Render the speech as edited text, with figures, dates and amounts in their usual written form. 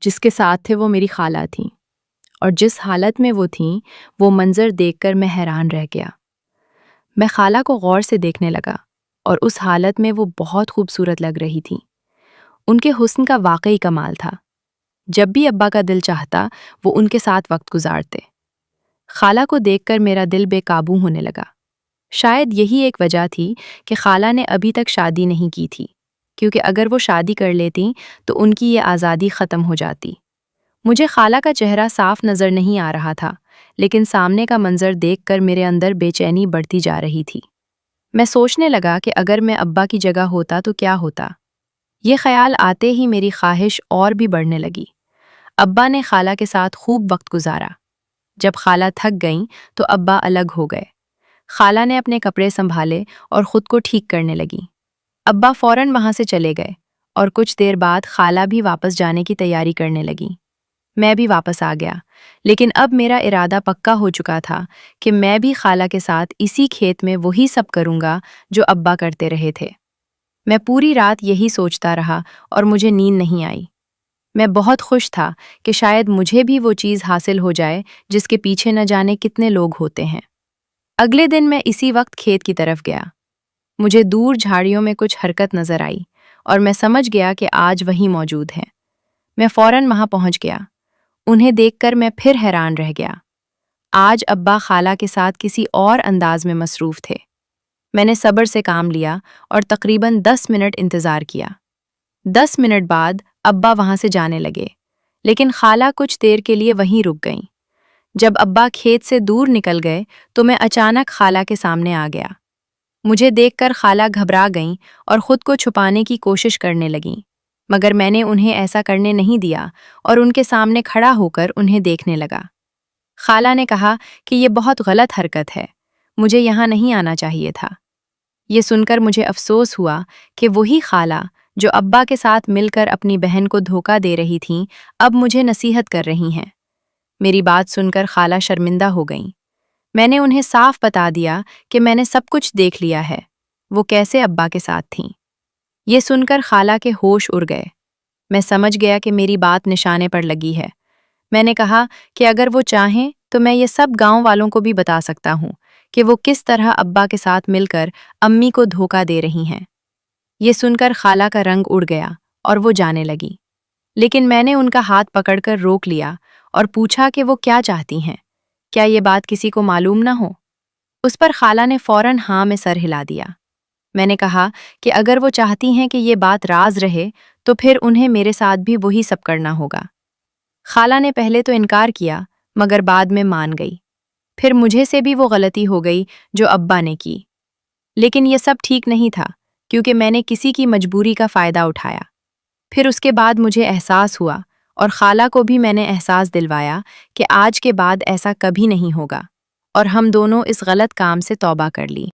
جس کے ساتھ تھے وہ میری خالہ تھیں، اور جس حالت میں وہ تھیں وہ منظر دیکھ کر میں حیران رہ گیا۔ میں خالہ کو غور سے دیکھنے لگا اور اس حالت میں وہ بہت خوبصورت لگ رہی تھیں۔ ان کے حسن کا واقعی کمال تھا۔ جب بھی ابا کا دل چاہتا وہ ان کے ساتھ وقت گزارتے۔ خالہ کو دیکھ کر میرا دل بے قابو ہونے لگا۔ شاید یہی ایک وجہ تھی کہ خالہ نے ابھی تک شادی نہیں کی تھی، کیونکہ اگر وہ شادی کر لیتیں تو ان کی یہ آزادی ختم ہو جاتی۔ مجھے خالہ کا چہرہ صاف نظر نہیں آ رہا تھا، لیکن سامنے کا منظر دیکھ کر میرے اندر بے چینی بڑھتی جا رہی تھی۔ میں سوچنے لگا کہ اگر میں ابا کی جگہ ہوتا تو کیا ہوتا۔ یہ خیال آتے ہی میری خواہش اور بھی بڑھنے لگی۔ ابا نے خالہ کے ساتھ خوب وقت گزارا۔ جب خالہ تھک گئیں تو ابا الگ ہو گئے۔ خالہ نے اپنے کپڑے سنبھالے اور خود کو ٹھیک کرنے لگیں۔ ابا فوراً وہاں سے چلے گئے اور کچھ دیر بعد خالہ بھی واپس جانے کی تیاری کرنے لگیں۔ میں بھی واپس آ گیا، لیکن اب میرا ارادہ پکا ہو چکا تھا کہ میں بھی خالہ کے ساتھ اسی کھیت میں وہی سب کروں گا جو ابا کرتے رہے تھے۔ میں پوری رات یہی سوچتا رہا اور مجھے نیند نہیں آئی۔ میں بہت خوش تھا کہ شاید مجھے بھی وہ چیز حاصل ہو جائے جس کے پیچھے نہ جانے کتنے لوگ ہوتے ہیں۔ اگلے دن میں اسی وقت کھیت کی طرف گیا۔ مجھے دور جھاڑیوں میں کچھ حرکت نظر آئی اور میں سمجھ گیا کہ آج وہی موجود ہیں۔ میں فوراً وہاں پہنچ گیا۔ انہیں دیکھ کر میں پھر حیران رہ گیا۔ آج ابا خالہ کے ساتھ کسی اور انداز میں مصروف تھے۔ میں نے صبر سے کام لیا اور تقریباً 10 منٹ انتظار کیا۔ 10 منٹ بعد ابا وہاں سے جانے لگے، لیکن خالہ کچھ دیر کے لیے وہیں رک گئیں۔ جب ابا کھیت سے دور نکل گئے تو میں اچانک خالہ کے سامنے آ گیا۔ مجھے دیکھ کر خالہ گھبرا گئیں اور خود کو چھپانے کی کوشش کرنے لگیں، مگر میں نے انہیں ایسا کرنے نہیں دیا اور ان کے سامنے کھڑا ہو کر انہیں دیکھنے لگا۔ خالہ نے کہا کہ یہ بہت غلط حرکت ہے، مجھے یہاں نہیں آنا چاہیے تھا۔ یہ سن کر مجھے افسوس ہوا کہ وہی خالہ جو ابا کے ساتھ مل کر اپنی بہن کو دھوکہ دے رہی تھیں اب مجھے نصیحت کر رہی ہیں۔ میری بات سن کر خالہ شرمندہ ہو گئیں۔ میں نے انہیں صاف بتا دیا کہ میں نے سب کچھ دیکھ لیا ہے، وہ کیسے ابا کے ساتھ تھیں۔ یہ سن کر خالہ کے ہوش اڑ گئے۔ میں سمجھ گیا کہ میری بات نشانے پر لگی ہے۔ میں نے کہا کہ اگر وہ چاہیں تو میں یہ سب گاؤں والوں کو بھی بتا سکتا ہوں کہ وہ کس طرح ابا کے ساتھ مل کر امی کو دھوکہ دے رہی ہیں۔ یہ سن کر خالہ کا رنگ اڑ گیا اور وہ جانے لگی، لیکن میں نے ان کا ہاتھ پکڑ کر روک لیا اور پوچھا کہ وہ کیا چاہتی ہیں، کیا یہ بات کسی کو معلوم نہ ہو؟ اس پر خالہ نے فوراً ہاں میں سر ہلا دیا۔ میں نے کہا کہ اگر وہ چاہتی ہیں کہ یہ بات راز رہے تو پھر انہیں میرے ساتھ بھی وہی سب کرنا ہوگا۔ خالہ نے پہلے تو انکار کیا مگر بعد میں مان گئی۔ پھر مجھے سے بھی وہ غلطی ہو گئی جو ابا نے کی، لیکن یہ سب ٹھیک نہیں تھا کیونکہ میں نے کسی کی مجبوری کا فائدہ اٹھایا۔ پھر اس کے بعد مجھے احساس ہوا اور خالہ کو بھی میں نے احساس دلوایا کہ آج کے بعد ایسا کبھی نہیں ہوگا، اور ہم دونوں اس غلط کام سے توبہ کر لی۔